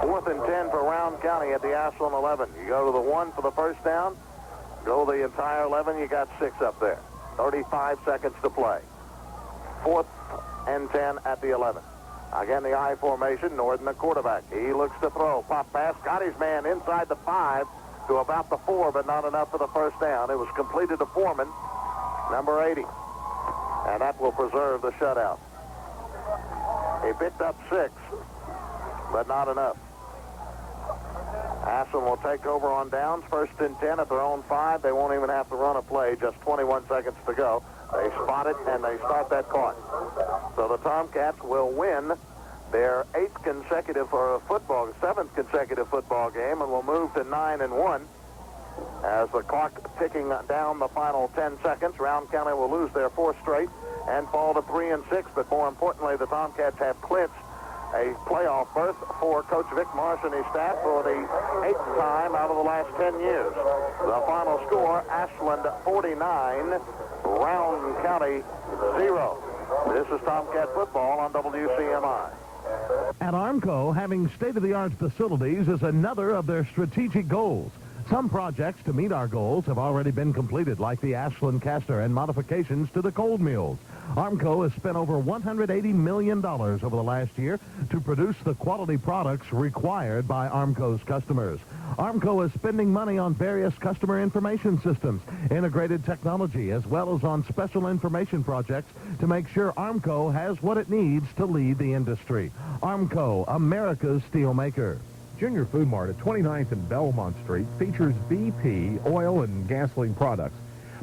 4th and 10 for Round County at the Ashland 11. You go to the 1 for the first down. Go the entire 11. You got 6 up there. 35 seconds to play. 4th and 10 at the 11. Again, the I formation. Norden, the quarterback. He looks to throw. Pop pass. Got his man inside the 5 to about the 4, but not enough for the first down. It was completed to Foreman, number 80. And that will preserve the shutout. He picked up 6, but not enough. Ashland will take over on downs. 1st and 10 at their own 5. They won't even have to run a play. Just 21 seconds to go. They spot it, and they start that clock. So the Tomcats will win their 7th consecutive football game, and will move to 9-1. As the clock ticking down the final 10 seconds, Round County will lose their 4th straight and fall to 3-6. But more importantly, the Tomcats have clinched a playoff berth for Coach Vic Marsh and his staff for the 8th time out of the last 10 years. The final score, Ashland 49, Round County 0. This is Tomcat football on WCMI. At Armco, having state-of-the-art facilities is another of their strategic goals. Some projects to meet our goals have already been completed, like the Ashland caster and modifications to the cold mills. Armco has spent over $180 million over the last year to produce the quality products required by Armco's customers. Armco is spending money on various customer information systems, integrated technology, as well as on special information projects to make sure Armco has what it needs to lead the industry. Armco, America's steel maker. Junior Food Mart at 29th and Belmont Street features BP, oil, and gasoline products.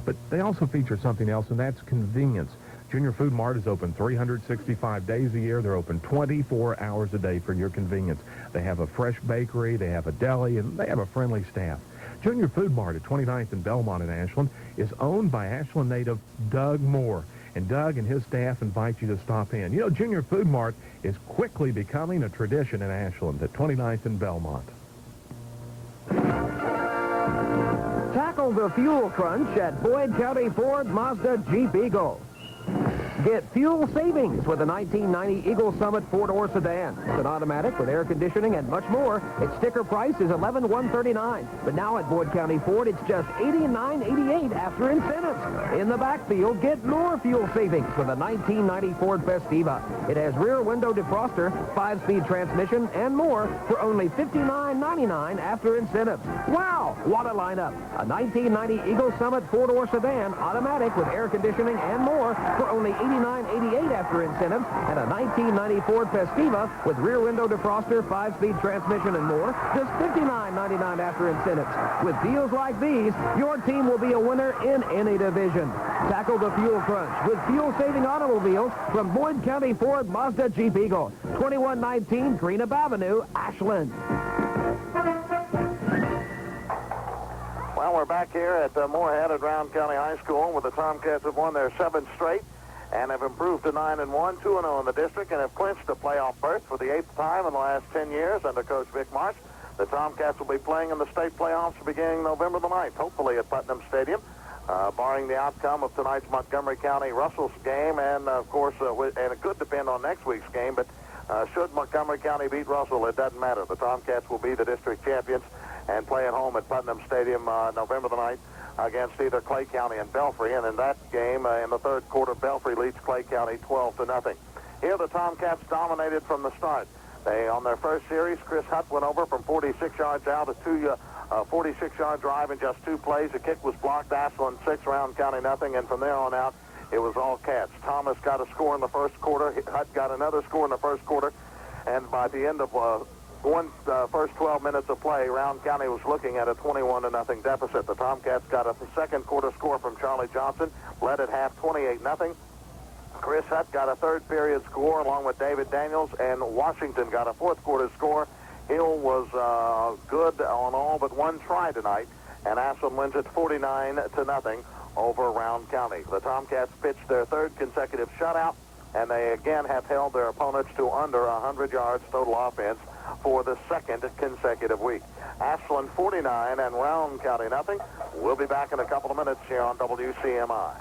But they also feature something else, and that's convenience. Junior Food Mart is open 365 days a year. They're open 24 hours a day for your convenience. They have a fresh bakery, they have a deli, and they have a friendly staff. Junior Food Mart at 29th and Belmont in Ashland is owned by Ashland native Doug Moore. And Doug and his staff invite you to stop in. You know, Junior Food Mart is quickly becoming a tradition in Ashland at 29th and Belmont. Tackle the fuel crunch at Boyd County Ford Mazda Jeep Eagle. Get fuel savings with the 1990 Eagle Summit 4-door sedan. It's an automatic with air conditioning and much more. Its sticker price is $11,139. But now at Boyd County Ford, it's just $89.88 after incentives. In the backfield, get more fuel savings with the 1990 Ford Festiva. It has rear window defroster, 5-speed transmission, and more for only $59.99 after incentives. Wow, what a lineup. A 1990 Eagle Summit 4-door sedan, automatic with air conditioning and more for only $89.88 after incentives, and a 1990 Ford Festiva with rear window defroster, 5-speed transmission, and more, just $59.99 after incentives. With deals like these, your team will be a winner in any division. Tackle the fuel crunch with fuel-saving automobiles from Boyd County Ford Mazda Jeep Eagle, 2119 Greenup Avenue, Ashland. Well, we're back here at Moorhead at Rowan County High School, where the Tomcats have won their 7th straight and have improved to 9-1, 2-0 in the district, and have clinched a playoff berth for the 8th time in the last 10 years under Coach Vic Marsh. The Tomcats will be playing in the state playoffs beginning November the 9th, hopefully at Putnam Stadium, barring the outcome of tonight's Montgomery County-Russell's game, and of course, and it could depend on next week's game, but should Montgomery County beat Russell, it doesn't matter. The Tomcats will be the district champions and play at home at Putnam Stadium November the 9th. Against either Clay County and Belfry, and in that game, in the third quarter, Belfry leads Clay County 12-0. Here, the Tomcats dominated from the start. They, on their first series, Chris Hutt went over from 46 yards out, a 46-yard drive in just 2 plays. The kick was blocked. Ashland 6, Rowan County nothing, and from there on out, it was all Cats. Thomas got a score in the first quarter. Hutt got another score in the first quarter, and by the end of first 12 minutes of play, Rowan County was looking at a 21-0 deficit. The Tomcats got a second quarter score from Charlie Johnson, led at half 28-0. Chris Hutt got a third period score along with David Daniels, and Washington got a fourth quarter score. Hill was good on all but one try tonight, and Ashland wins it 49-0 over Rowan County. The Tomcats pitched their third consecutive shutout, and they again have held their opponents to under 100 yards total offense for the second consecutive week. Ashland 49 and Rowan County nothing. We'll be back in a couple of minutes here on WCMI.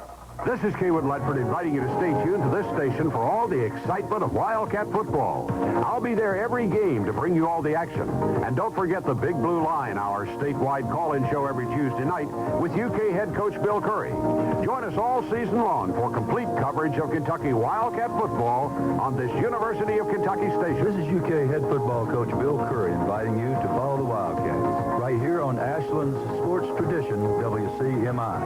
This is Kaywood Ledford inviting you to stay tuned to this station for all the excitement of Wildcat football. I'll be there every game to bring you all the action. And don't forget the Big Blue Line, our statewide call-in show every Tuesday night with UK head coach Bill Curry. Join us all season long for complete coverage of Kentucky Wildcat football on this University of Kentucky station. This is UK head football coach Bill Curry inviting you to follow the Wildcats right here on Ashland's sports tradition, WCMI.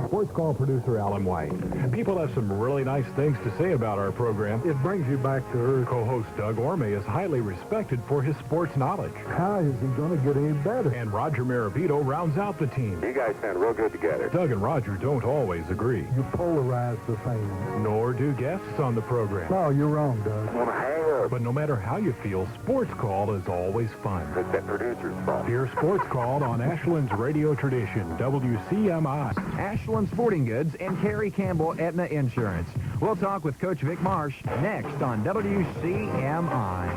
Sports Call producer Alan White. People have some really nice things to say about our program. It brings you back to her. Co-host Doug Orme is highly respected for his sports knowledge. How is he going to get any better? And Roger Marabito rounds out the team. You guys sound real good together. Doug and Roger don't always agree. You polarize the fans. Nor do guests on the program. No, you're wrong, Doug. I'm gonna hang up. But no matter how you feel, Sports Call is always fun. It's that producer's fault. Hear Sports Call on Ashland's radio tradition, WCMI. Ashland Sporting Goods and Kerry Campbell Aetna Insurance. We'll talk with Coach Vic Marsh next on WCMI.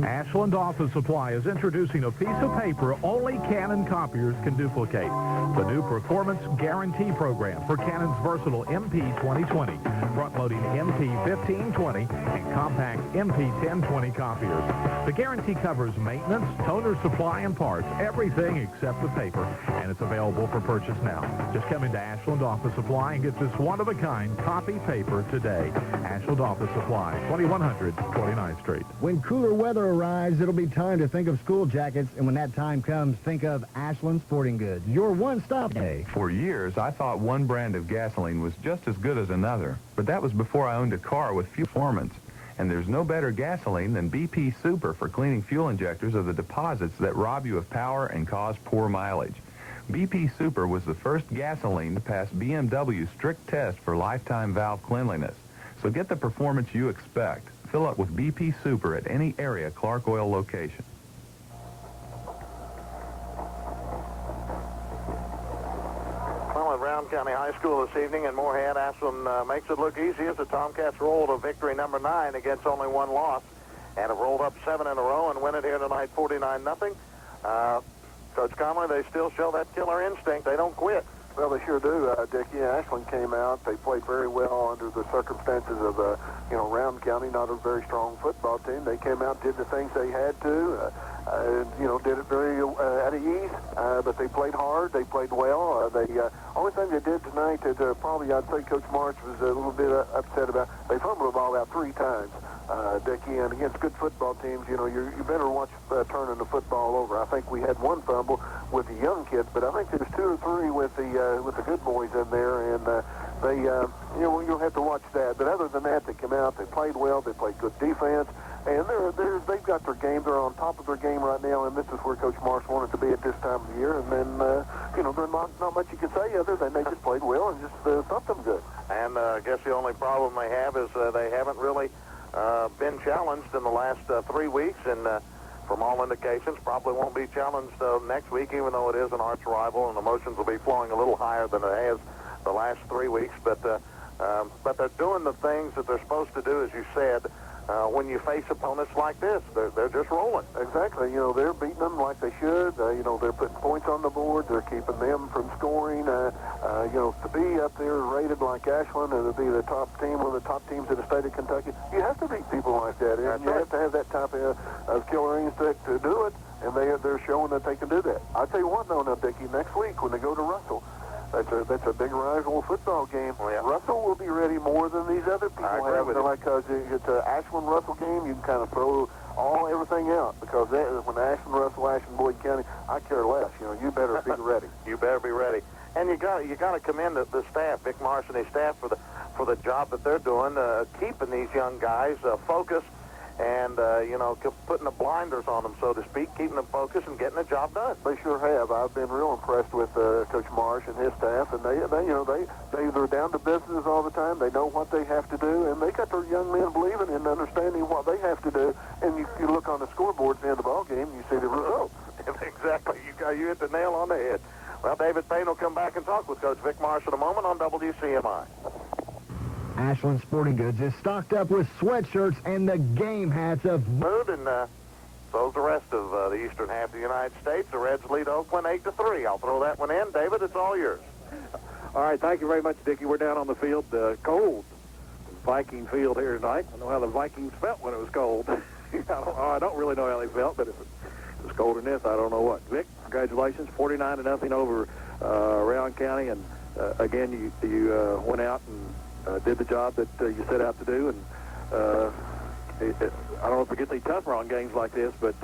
Ashland Office Supply is introducing a piece of paper only Canon copiers can duplicate. The new Performance Guarantee Program for Canon's versatile MP 2020, front-loading MP 1520, and compact MP 1020 copiers. The guarantee covers maintenance, toner supply, and parts, everything except the paper, and it's available for purchase now. Just come into Ashland Office Supply and get this one-of-a-kind copy paper today. Ashland Office Supply, 2100 29th Street. When cooler weather rise, it'll be time to think of school jackets, and when that time comes, think of Ashland Sporting Goods, your one-stop day. For years, I thought one brand of gasoline was just as good as another, but that was before I owned a car with fuel performance. And there's no better gasoline than BP Super for cleaning fuel injectors of the deposits that rob you of power and cause poor mileage. BP Super was the first gasoline to pass BMW's strict test for lifetime valve cleanliness. So get the performance you expect. Fill up with BP Super at any area Clark Oil location. Well, at Rowan County High School this evening in Moorhead, Ashland makes it look easy as the Tomcats roll to victory number 9 against only one loss, and have rolled up 7 in a row and win it here tonight 49-0. Coach Conley, they still show that killer instinct. They don't quit. Well, they sure do, Dickie. Ashland came out. They played very well under the circumstances of, Rowan County, not a very strong football team. They came out, did the things they had to, did it very at ease, but they played hard. They played well. Only thing they did tonight that probably I'd say Coach March was a little bit upset about, they fumbled the ball about 3 times. Dickie, and against good football teams, you better watch turning the football over. I think we had 1 fumble with the young kids, but I think there's 2 or 3 with the good boys in there, and you'll have to watch that. But other than that, they come out, they played well, they played good defense, and they've got their game. They're on top of their game right now, and this is where Coach Marsh wanted to be at this time of the year. And then, there's not much you can say other than they just played well and just thumped them good. And I guess the only problem they have is they haven't really been challenged in the last 3 weeks, and from all indications probably won't be challenged next week, even though it is an arch rival, and emotions will be flowing a little higher than it has the last 3 weeks. But they're doing the things that they're supposed to do, as you said. When you face opponents like this, they're just rolling. Exactly. They're beating them like they should. They're putting points on the board. They're keeping them from scoring. To be up there rated like Ashland and to be the top team, one of the top teams in the state of Kentucky, you have to beat people like that. And you have to have that type of killer instinct to do it, and they're showing that they can do that. I'll tell you what, though, now, Dickie, next week when they go to Russell, that's a big rival football game. Oh, yeah. Russell will be ready more than these other people have. Because it's an Ashland-Russell game, you can kind of throw everything out. Because when Ashland-Russell, Ashland-Boyd County, I care less. You better be ready. You better be ready. And you got to commend the staff, Vic Marsh and his staff, for the job that they're doing, keeping these young guys focused. And, putting the blinders on them, so to speak, keeping them focused and getting the job done. They sure have. I've been real impressed with Coach Marsh and his staff, and they're down to business all the time. They know what they have to do, and they got their young men believing and understanding what they have to do. And you look on the scoreboard at the end of the ball game, you see the results. Exactly. You hit the nail on the head. Well, David Payne will come back and talk with Coach Vic Marsh in a moment on WCMI. Ashland Sporting Goods is stocked up with sweatshirts and the game hats of mood, and so's the rest of the eastern half of the United States. The Reds lead Oakland 8-3. I'll throw that one in. David, it's all yours. All right, thank you very much, Dickie. We're down on the field, cold Viking field here tonight. I know how the Vikings felt when it was cold. I don't really know how they felt, but if it was colder than this, I don't know what. Vic, congratulations, 49-0 over Rowan County, and again, you went out and did the job that you set out to do, and I don't know if it gets any tougher on games like this, but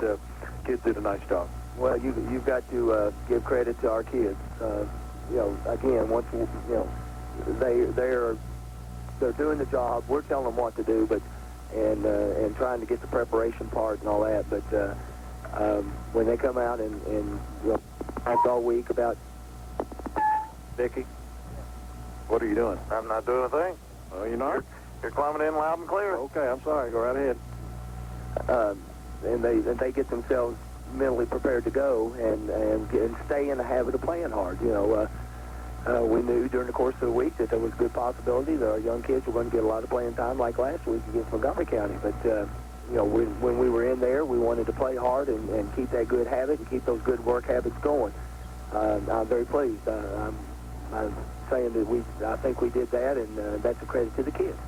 kids did a nice job. Well, you've got to give credit to our kids. Again, once they're doing the job, we're telling them what to do, but and trying to get the preparation part and all that. But when they come out and talk all week about Dickie. What are you doing? I'm not doing a thing. Oh, you're not? You're climbing in loud and clear. Okay, I'm sorry. Go right ahead. And they get themselves mentally prepared to go and stay in the habit of playing hard. We knew during the course of the week that there was a good possibility that our young kids were going to get a lot of playing time like last week against Montgomery County. But, when we were in there, we wanted to play hard and keep that good habit and keep those good work habits going. I'm very pleased. I'm saying that I think we did that, and that's a credit to the kids.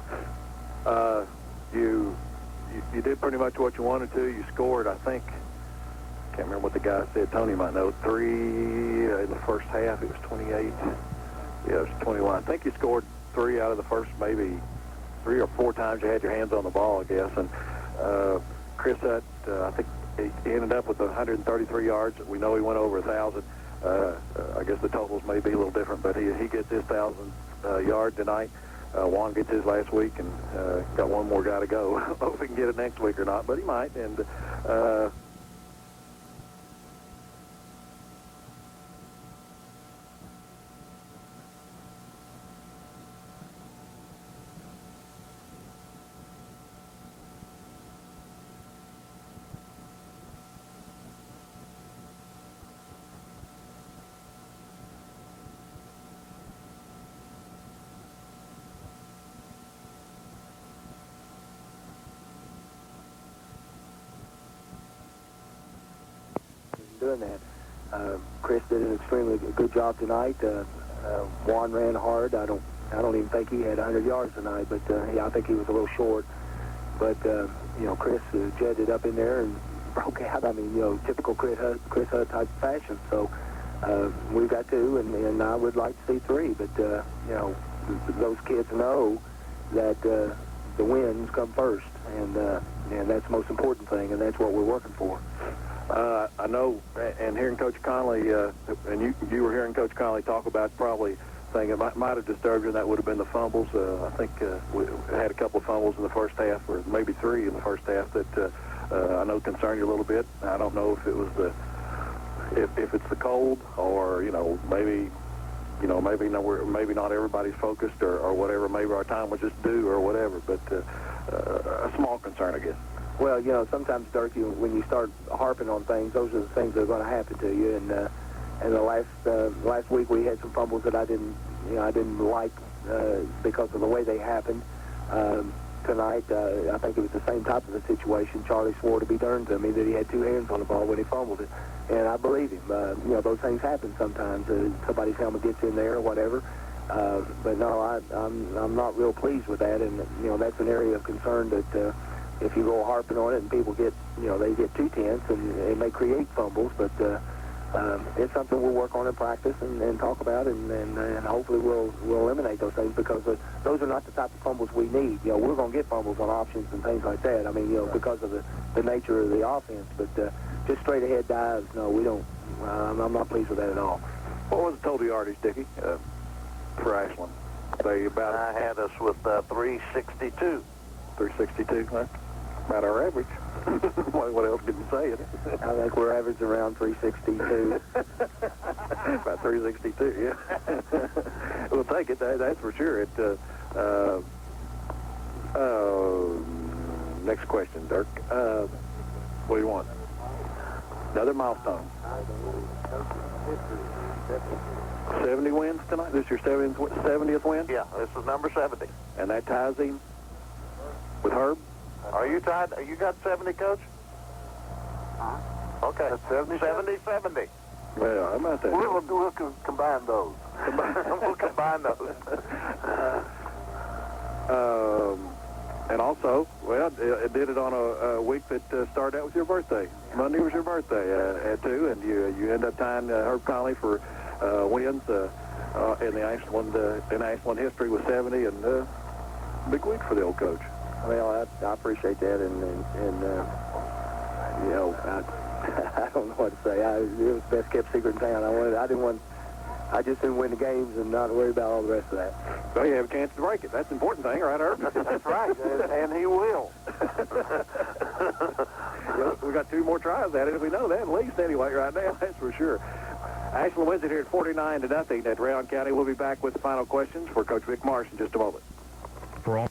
You did pretty much what you wanted to. You scored, I think, can't remember what the guy said. Tony might know. 3 in the first half. It was 28. Yeah, it was 21. I think you scored 3 out of the first maybe 3 or 4 times you had your hands on the ball, I guess. And Chris Hutt, I think he ended up with 133 yards. We know he went over 1,000. I guess the totals may be a little different, but he gets his 1,000th yard tonight. Juan gets his last week, and got one more guy to go. I don't know if he can get it next week or not, but he might. And doing that. Chris did an extremely good job tonight. Juan ran hard. I don't even think he had 100 yards tonight, but I think he was a little short. But Chris jetted up in there and broke out. I mean, typical Chris Hutt type fashion. So we've got 2, and I would like to see 3. But those kids know that the wins come first, and that's the most important thing, and that's what we're working for. I know, and hearing Coach Conley, and you were hearing Coach Conley talk about probably thing that might have disturbed you, and that would have been the fumbles. I think we had a couple of fumbles in the first half, or maybe 3 in the first half, that I know concerned you a little bit. I don't know if it was if it's the cold, or maybe not everybody's focused, or whatever. Maybe our time was just due, or whatever. But a small concern, I guess. Well, sometimes, Dirk, when you start harping on things, those are the things that are going to happen to you. And the last week we had some fumbles that I didn't like because of the way they happened. Tonight, I think it was the same type of a situation. Charlie swore to be darned to me that he had 2 hands on the ball when he fumbled it, and I believe him. Those things happen sometimes. Somebody's helmet gets in there or whatever. But no, I'm not real pleased with that, and that's an area of concern that. If you go harping on it and people get, they get too tense, and it may create fumbles, but it's something we'll work on in practice and talk about, and hopefully we'll eliminate those things, because those are not the type of fumbles we need. We're going to get fumbles on options and things like that. I mean, because of the nature of the offense, but just straight ahead dives, no, we don't. I'm not pleased with that at all. What was the total yardage, Dickie, for Ashland? I had us with 362. 362, huh? About our average. What else can you say? I think we're averaging around 362. About 362, yeah. We'll take it, that's for sure. Next question, Dirk. What do you want? Another milestone. 70 wins tonight? This is your 70th win? Yeah, this is number 70. And that ties him with Herb? Are you tied? You got 70, Coach? Okay. That's 70? 70. Well, how about that? We'll combine those. We'll combine those. And also, well, it did it on a week that started out with your birthday. Monday was your birthday, too, and you end up tying Herb Conley for wins in the Ashland history with 70, and big week for the old coach. Well, I appreciate that, and I don't know what to say. It was the best kept secret in town. I just didn't win the games and not worry about all the rest of that. So you have a chance to break it. That's the important thing, right, Herb? That's right, and he will. We got 2 more tries at it, if we know that, at least, anyway, right now, that's for sure. Ashland wins it here at 49-0 at Rowan County. We'll be back with the final questions for Coach Vic Marsh in just a moment. For all